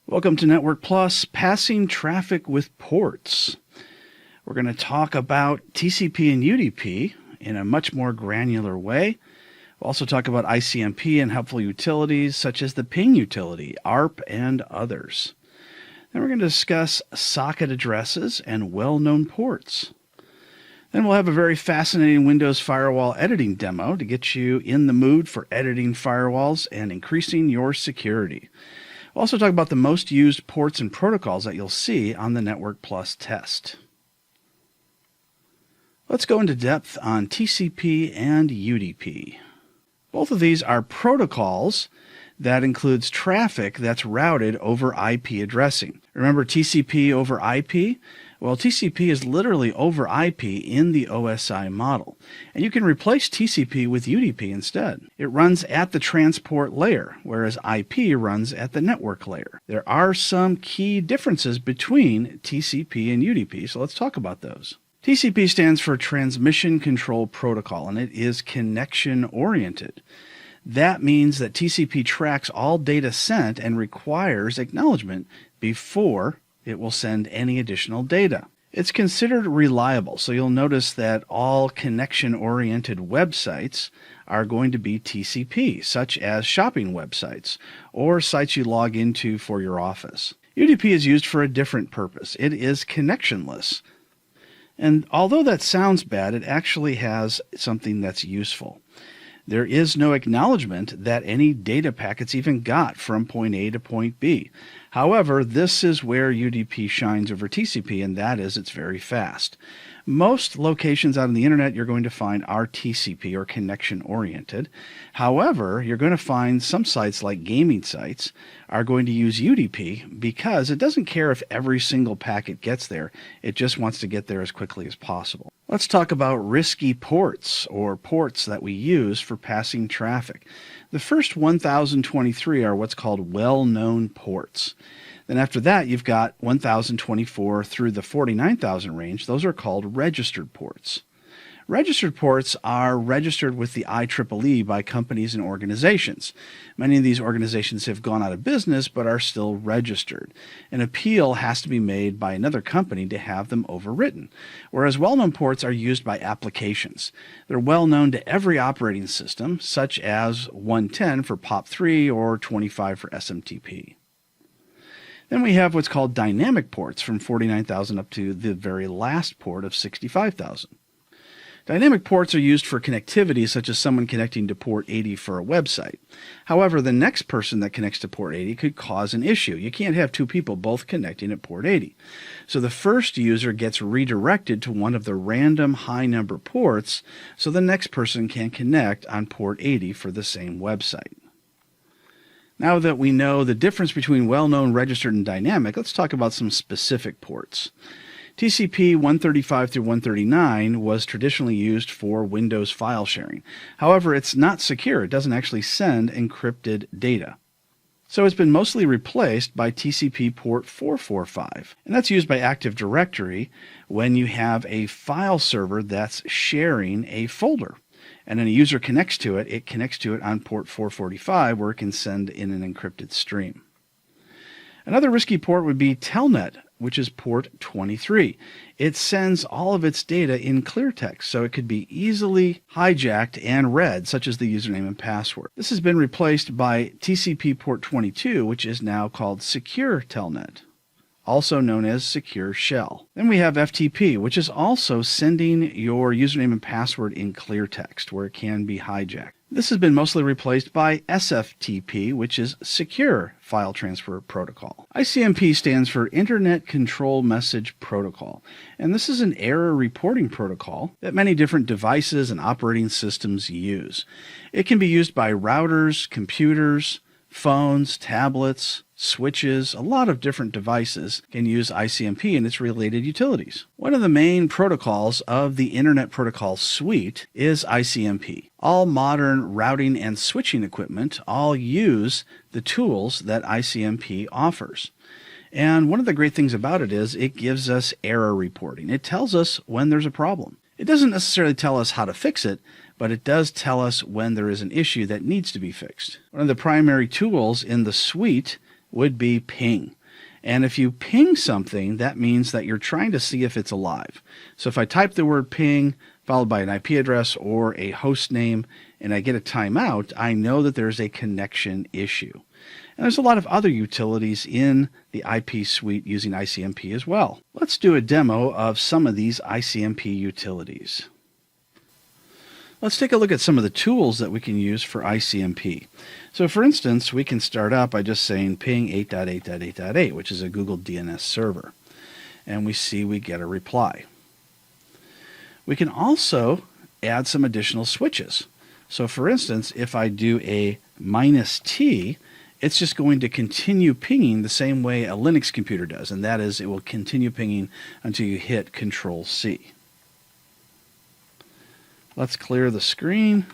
Welcome to Network Plus, Passing Traffic with Ports. We're going to talk about TCP and UDP in a much more granular way. We'll also talk about ICMP and helpful utilities such as the ping utility, ARP, and others. Then we're going to discuss socket addresses and well-known ports. Then we'll have a very fascinating Windows firewall editing demo to get you in the mood for editing firewalls and increasing your security. We'll also talk about the most used ports and protocols that you'll see on the Network Plus test. Let's go into depth on TCP and UDP. Both of these are protocols that includes traffic that's routed over IP addressing. Remember TCP over IP? Well, TCP is literally over IP in the OSI model, and you can replace TCP with UDP instead. It runs at the transport layer, whereas IP runs at the network layer. There are some key differences between TCP and UDP, so let's talk about those. TCP stands for Transmission Control Protocol, and it is connection-oriented. That means that TCP tracks all data sent and requires acknowledgement before it will send any additional data. It's considered reliable, so you'll notice that all connection-oriented websites are going to be TCP, such as shopping websites or sites you log into for your office. UDP is used for a different purpose. It is connectionless. And although that sounds bad, it actually has something that's useful. There is no acknowledgement that any data packets even got from point A to point B. However, this is where UDP shines over TCP, and that is it's very fast. Most locations out on the internet you're going to find are TCP or connection-oriented. However, you're going to find some sites like gaming sites are going to use UDP because it doesn't care if every single packet gets there. It just wants to get there as quickly as possible. Let's talk about risky ports, or ports that we use for passing traffic. The first 1023 are what's called well-known ports. Then after that, you've got 1024 through the 49,000 range. Those are called registered ports. Registered ports are registered with the IEEE by companies and organizations. Many of these organizations have gone out of business but are still registered. An appeal has to be made by another company to have them overwritten, whereas well-known ports are used by applications. They're well known to every operating system, such as 110 for POP3 or 25 for SMTP. Then we have what's called dynamic ports from 49,000 up to the very last port of 65,000. Dynamic ports are used for connectivity, such as someone connecting to port 80 for a website. However, the next person that connects to port 80 could cause an issue. You can't have two people both connecting at port 80. So the first user gets redirected to one of the random high number ports, so the next person can connect on port 80 for the same website. Now that we know the difference between well-known, registered, and dynamic, let's talk about some specific ports. TCP 135 through 139 was traditionally used for Windows file sharing. However, it's not secure. It doesn't actually send encrypted data. So it's been mostly replaced by TCP port 445. And that's used by Active Directory when you have a file server that's sharing a folder. And then a user connects to it, it connects to it on port 445 where it can send in an encrypted stream. Another risky port would be Telnet, which is port 23. It sends all of its data in clear text, so it could be easily hijacked and read, such as the username and password. This has been replaced by TCP port 22, which is now called Secure Telnet, also known as Secure Shell. Then we have FTP, which is also sending your username and password in clear text, where it can be hijacked. This has been mostly replaced by SFTP, which is Secure File Transfer Protocol. ICMP stands for Internet Control Message Protocol, and this is an error reporting protocol that many different devices and operating systems use. It can be used by routers, computers, phones, tablets, switches. A lot of different devices can use ICMP and its related utilities. One of the main protocols of the Internet Protocol Suite is ICMP. All modern routing and switching equipment all use the tools that ICMP offers. And one of the great things about it is it gives us error reporting. It tells us when there's a problem. It doesn't necessarily tell us how to fix it, but it does tell us when there is an issue that needs to be fixed. One of the primary tools in the suite would be ping. And if you ping something, that means that you're trying to see if it's alive. So if I type the word ping followed by an IP address or a host name and I get a timeout, I know that there's a connection issue. And there's a lot of other utilities in the IP suite using ICMP as well. Let's do a demo of some of these ICMP utilities. Let's take a look at some of the tools that we can use for ICMP. So for instance, we can start up by just saying ping 8.8.8.8, which is a Google DNS server. And we see we get a reply. We can also add some additional switches. So for instance, if I do a -T, it's just going to continue pinging the same way a Linux computer does, and that is it will continue pinging until you hit Control-C. Let's clear the screen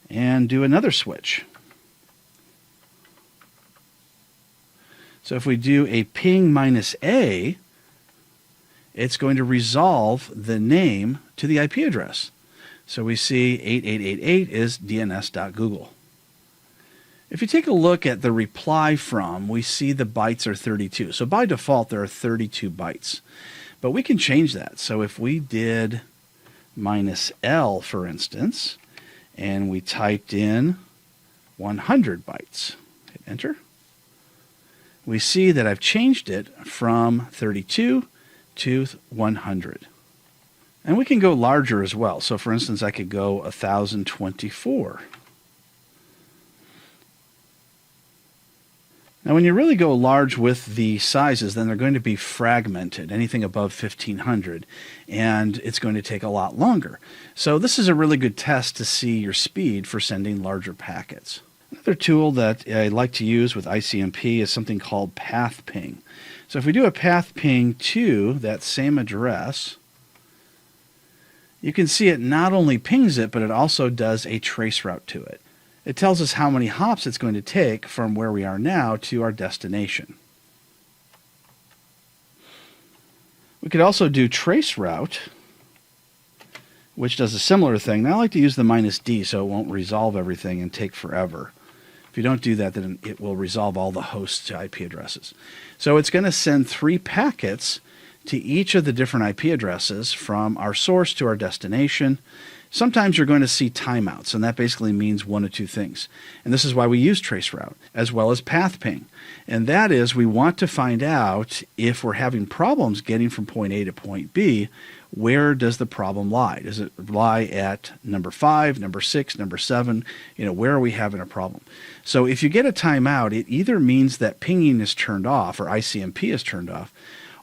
and do another switch. So if we do a ping -A, it's going to resolve the name to the IP address. So we see 8888 is dns.google. If you take a look at the reply from, we see the bytes are 32. So by default, there are 32 bytes. But we can change that. So if we did -L, for instance, and we typed in 100 bytes, hit enter, we see that I've changed it from 32 to 100. And we can go larger as well. So for instance, I could go 1024. Now when you really go large with the sizes, then they're going to be fragmented, anything above 1500, and it's going to take a lot longer. So this is a really good test to see your speed for sending larger packets. Another tool that I like to use with ICMP is something called path ping. So if we do a path ping to that same address, you can see it not only pings it, but it also does a trace route to it. It tells us how many hops it's going to take from where we are now to our destination. We could also do trace route, which does a similar thing. Now I like to use the -D so it won't resolve everything and take forever. If you don't do that, then it will resolve all the hosts to IP addresses. So it's going to send 3 packets to each of the different IP addresses from our source to our destination. Sometimes you're going to see timeouts, and that basically means one of two things. And this is why we use traceroute, as well as path ping. And that is, we want to find out if we're having problems getting from point A to point B, where does the problem lie? Does it lie at number 5, number 6, number 7? Where are we having a problem? So if you get a timeout, it either means that pinging is turned off or ICMP is turned off,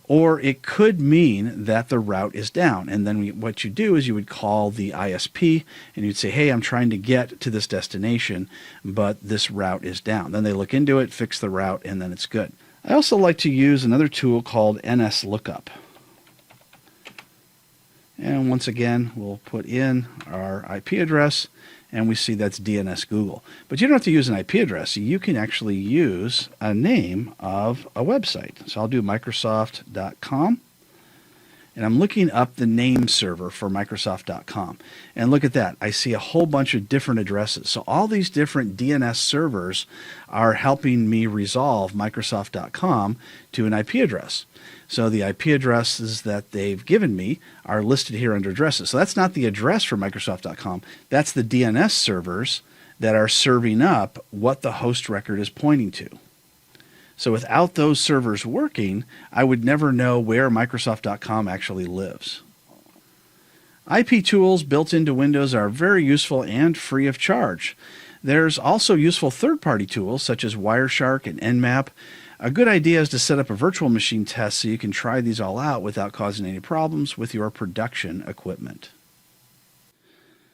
or it could mean that the route is down. And then what you do is you would call the ISP and you'd say, hey, I'm trying to get to this destination, but this route is down. Then they look into it, fix the route, and then it's good. I also like to use another tool called NSLookup. And once again, we'll put in our IP address, and we see that's DNS Google. But you don't have to use an IP address. You can actually use a name of a website. So I'll do Microsoft.com. And I'm looking up the name server for Microsoft.com. And look at that. I see a whole bunch of different addresses. So all these different DNS servers are helping me resolve Microsoft.com to an IP address. So the IP addresses that they've given me are listed here under addresses. So that's not the address for Microsoft.com. That's the DNS servers that are serving up what the host record is pointing to. So without those servers working, I would never know where Microsoft.com actually lives. IP tools built into Windows are very useful and free of charge. There's also useful third-party tools such as Wireshark and Nmap. A good idea is to set up a virtual machine test so you can try these all out without causing any problems with your production equipment.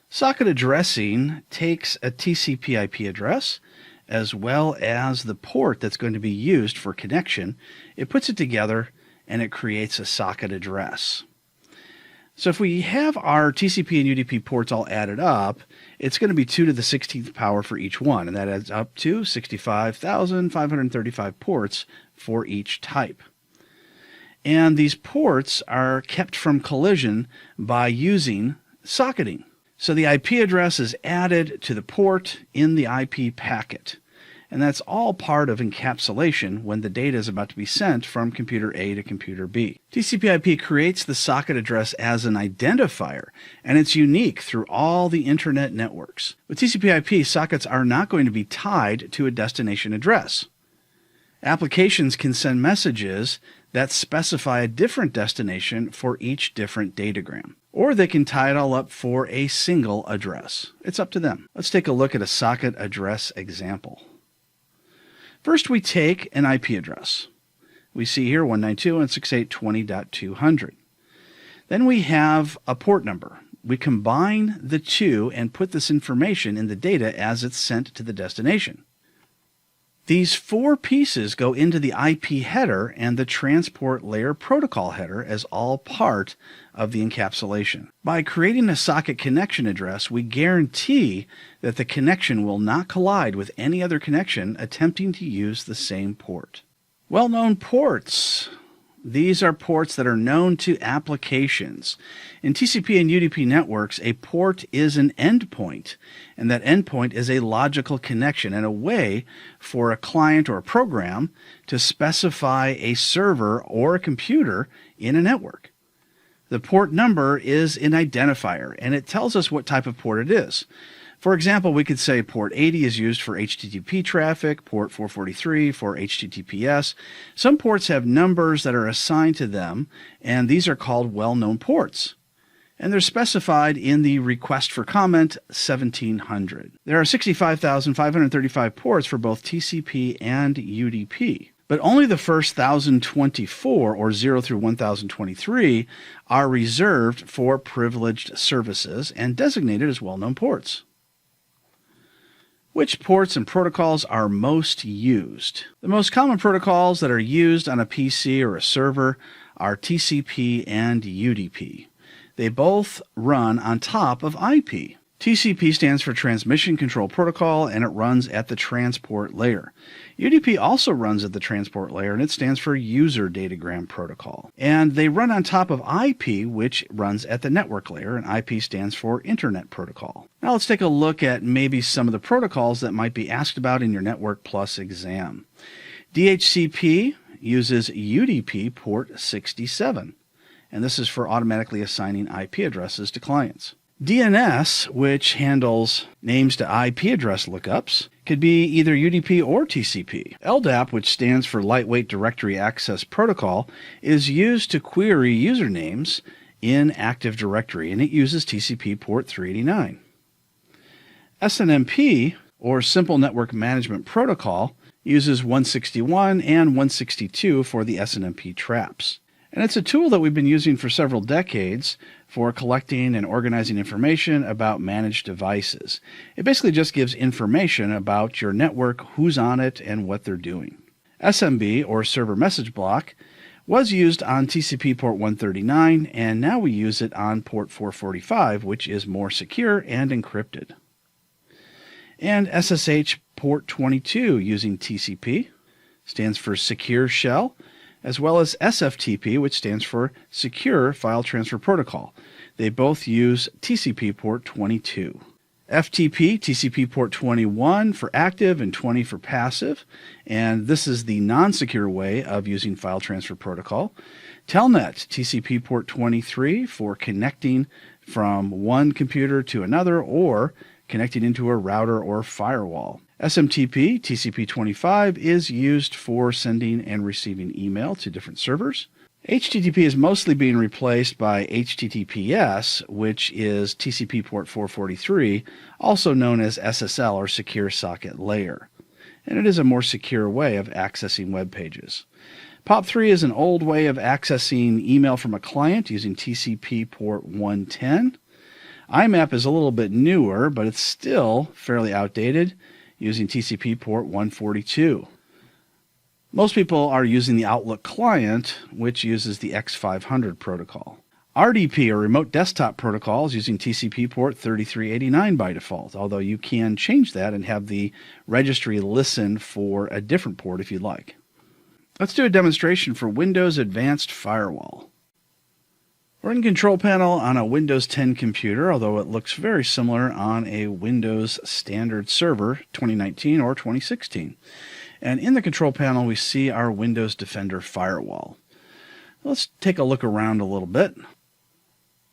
Socket addressing takes a TCP IP address as well as the port that's going to be used for connection. It puts it together and it creates a socket address. So if we have our TCP and UDP ports all added up, it's going to be 2 to the 16th power for each one, and that adds up to 65,535 ports for each type. And these ports are kept from collision by using socketing. So the IP address is added to the port in the IP packet. And that's all part of encapsulation when the data is about to be sent from computer A to computer B. TCP/IP creates the socket address as an identifier, and it's unique through all the internet networks. With TCP/IP, sockets are not going to be tied to a destination address. Applications can send messages that specify a different destination for each different datagram. Or they can tie it all up for a single address. It's up to them. Let's take a look at a socket address example. First, we take an IP address. We see here 192.168.20.200. Then we have a port number. We combine the two and put this information in the data as it's sent to the destination. These four pieces go into the IP header and the transport layer protocol header as all part of the encapsulation. By creating a socket connection address, we guarantee that the connection will not collide with any other connection attempting to use the same port. Well-known ports. These are ports that are known to applications. In TCP and UDP networks, a port is an endpoint, and that endpoint is a logical connection and a way for a client or a program to specify a server or a computer in a network. The port number is an identifier, and it tells us what type of port it is. For example, we could say port 80 is used for HTTP traffic, port 443 for HTTPS. Some ports have numbers that are assigned to them, and these are called well-known ports. And they're specified in the request for comment 1700. There are 65,535 ports for both TCP and UDP. But only the first 1,024, or 0 through 1,023, are reserved for privileged services and designated as well-known ports. Which ports and protocols are most used? The most common protocols that are used on a PC or a server are TCP and UDP. They both run on top of IP. TCP stands for Transmission Control Protocol, and it runs at the transport layer. UDP also runs at the transport layer, and it stands for User Datagram Protocol. And they run on top of IP, which runs at the network layer, and IP stands for Internet Protocol. Now let's take a look at maybe some of the protocols that might be asked about in your Network Plus exam. DHCP uses UDP port 67, and this is for automatically assigning IP addresses to clients. DNS, which handles names to IP address lookups, could be either UDP or TCP. LDAP, which stands for Lightweight Directory Access Protocol, is used to query usernames in Active Directory, and it uses TCP port 389. SNMP, or Simple Network Management Protocol, uses 161 and 162 for the SNMP traps. And it's a tool that we've been using for several decades for collecting and organizing information about managed devices. It basically just gives information about your network, who's on it, and what they're doing. SMB, or Server Message Block, was used on TCP port 139, and now we use it on port 445, which is more secure and encrypted. And SSH port 22 using TCP, stands for Secure Shell, as well as SFTP, which stands for Secure File Transfer Protocol. They both use TCP port 22. FTP, TCP port 21 for active and 20 for passive, and this is the non-secure way of using File Transfer Protocol. Telnet, TCP port 23 for connecting from one computer to another or connecting into a router or firewall. SMTP, TCP25, is used for sending and receiving email to different servers. HTTP is mostly being replaced by HTTPS, which is TCP port 443, also known as SSL, or Secure Socket Layer. And it is a more secure way of accessing web pages. POP3 is an old way of accessing email from a client using TCP port 110. IMAP is a little bit newer, but it's still fairly outdated, using TCP port 142. Most people are using the Outlook client, which uses the X500 protocol. RDP, or Remote Desktop Protocol, is using TCP port 3389 by default, although you can change that and have the registry listen for a different port if you'd like. Let's do a demonstration for Windows Advanced Firewall. We're in Control Panel on a Windows 10 computer, although it looks very similar on a Windows Standard Server 2019 or 2016. And in the Control Panel, we see our Windows Defender firewall. Let's take a look around a little bit.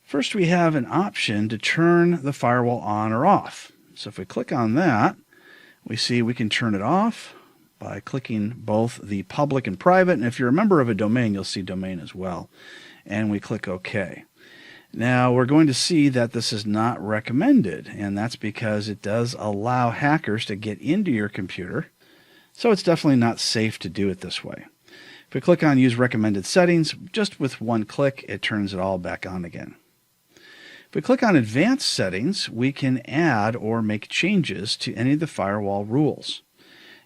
First, we have an option to turn the firewall on or off. So if we click on that, we see we can turn it off by clicking both the public and private. And if you're a member of a domain, you'll see domain as well. And we click OK. Now we're going to see that this is not recommended, and that's because it does allow hackers to get into your computer. So it's definitely not safe to do it this way. If we click on Use Recommended Settings, just with one click, it turns it all back on again. If we click on Advanced Settings, we can add or make changes to any of the firewall rules.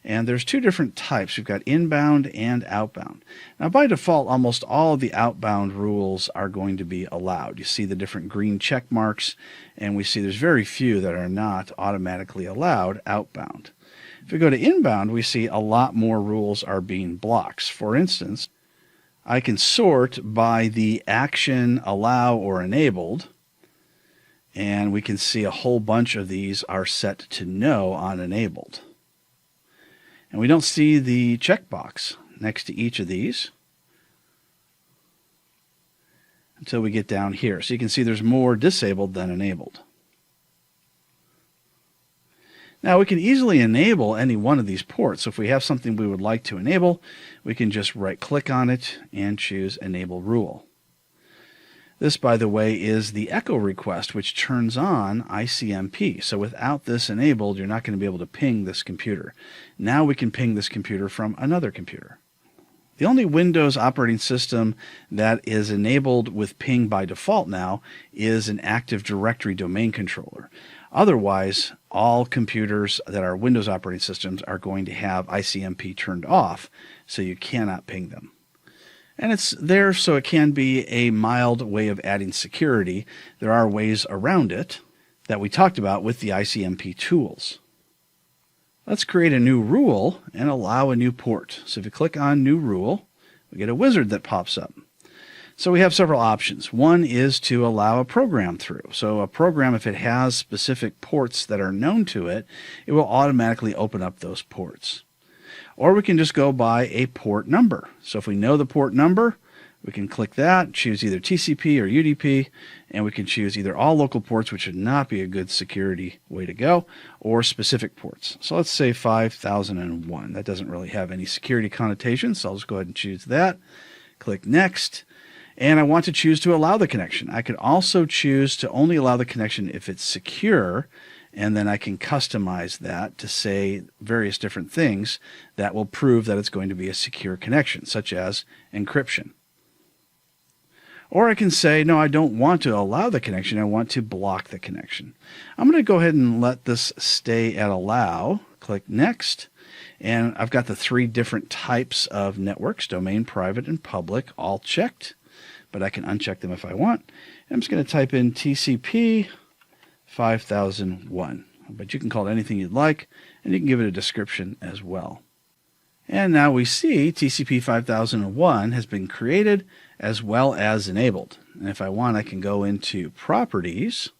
And there's two different types. We've got inbound and outbound. Now, by default, almost all of the outbound rules are going to be allowed. You see the different green check marks, and we see there's very few that are not automatically allowed outbound. If we go to inbound, we see a lot more rules are being blocked. For instance, I can sort by the action allow or enabled, and we can see a whole bunch of these are set to no on enabled. And we don't see the checkbox next to each of these until we get down here. So you can see there's more disabled than enabled. Now we can easily enable any one of these ports. So if we have something we would like to enable, we can just right-click on it and choose Enable Rule. This, by the way, is the echo request, which turns on ICMP. So without this enabled, you're not going to be able to ping this computer. Now we can ping this computer from another computer. The only Windows operating system that is enabled with ping by default now is an Active Directory domain controller. Otherwise, all computers that are Windows operating systems are going to have ICMP turned off, so you cannot ping them. And it's there so it can be a mild way of adding security. There are ways around it that we talked about with the ICMP tools. Let's create a new rule and allow a new port. So if you click on New Rule, we get a wizard that pops up. So we have several options. One is to allow a program through. So a program, if it has specific ports that are known to it, it will automatically open up those ports. Or we can just go by a port number. So if we know the port number, we can click that, choose either TCP or UDP, and we can choose either all local ports, which would not be a good security way to go, or specific ports. So let's say 5001. That doesn't really have any security connotations, so I'll just go ahead and choose that. Click Next. And I want to choose to allow the connection. I could also choose to only allow the connection if it's secure, and then I can customize that to say various different things that will prove that it's going to be a secure connection, such as encryption. Or I can say, no, I don't want to allow the connection, I want to block the connection. I'm going to go ahead and let this stay at allow. Click Next. And I've got the three different types of networks, domain, private, and public, all checked. But I can uncheck them if I want. And I'm just going to type in TCP 5001. But you can call it anything you'd like, and you can give it a description as well. And now we see TCP 5001 has been created as well as enabled. And if I want, I can go into Properties,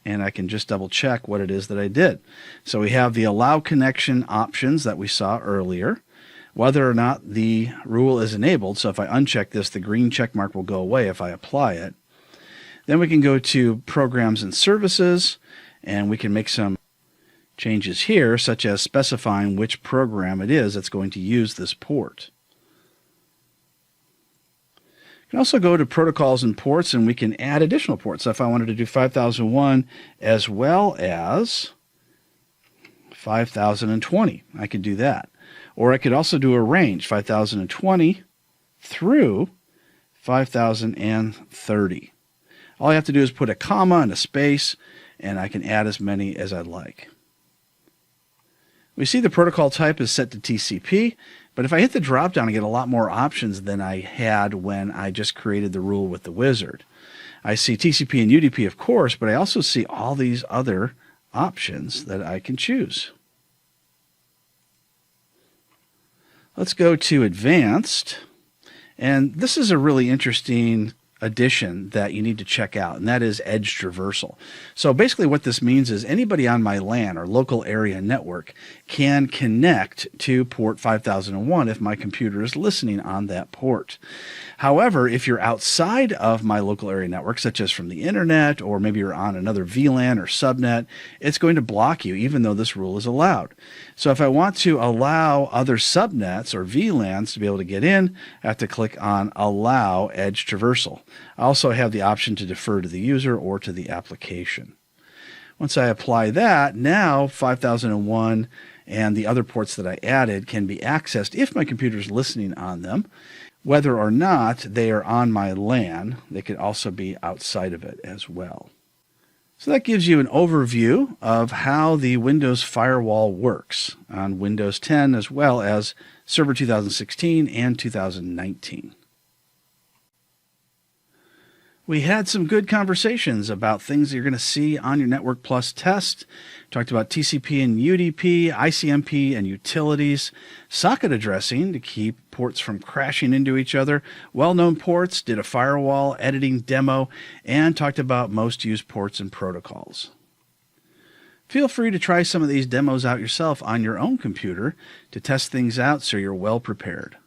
and I can just double check what it is that I did. So we have the allow connection options that we saw earlier, whether or not the rule is enabled. So if I uncheck this, the green check mark will go away if I apply it. Then we can go to Programs and Services, and we can make some changes here, such as specifying which program it is that's going to use this port. You can also go to Protocols and Ports, and we can add additional ports. So if I wanted to do 5001 as well as 5020, I could do that. Or I could also do a range, 5020 through 5030. All I have to do is put a comma and a space, and I can add as many as I'd like. We see the protocol type is set to TCP, but if I hit the drop down, I get a lot more options than I had when I just created the rule with the wizard. I see TCP and UDP, of course, but I also see all these other options that I can choose. Let's go to Advanced, And this is a really interesting addition that you need to check out, and that is edge traversal. So basically what this means is anybody on my LAN or local area network can connect to port 5001 if my computer is listening on that port. However, if you're outside of my local area network, such as from the internet, or maybe you're on another VLAN or subnet, it's going to block you even though this rule is allowed. So if I want to allow other subnets or VLANs to be able to get in, I have to click on Allow Edge Traversal. I also have the option to defer to the user or to the application. Once I apply that, now 5001 and the other ports that I added can be accessed if my computer is listening on them. Whether or not they are on my LAN, they could also be outside of it as well. So that gives you an overview of how the Windows firewall works on Windows 10 as well as Server 2016 and 2019. We had some good conversations about things that you're going to see on your Network Plus test. Talked about TCP and UDP, ICMP and utilities, socket addressing to keep ports from crashing into each other, well-known ports, did a firewall editing demo, and talked about most used ports and protocols. Feel free to try some of these demos out yourself on your own computer to test things out so you're well prepared.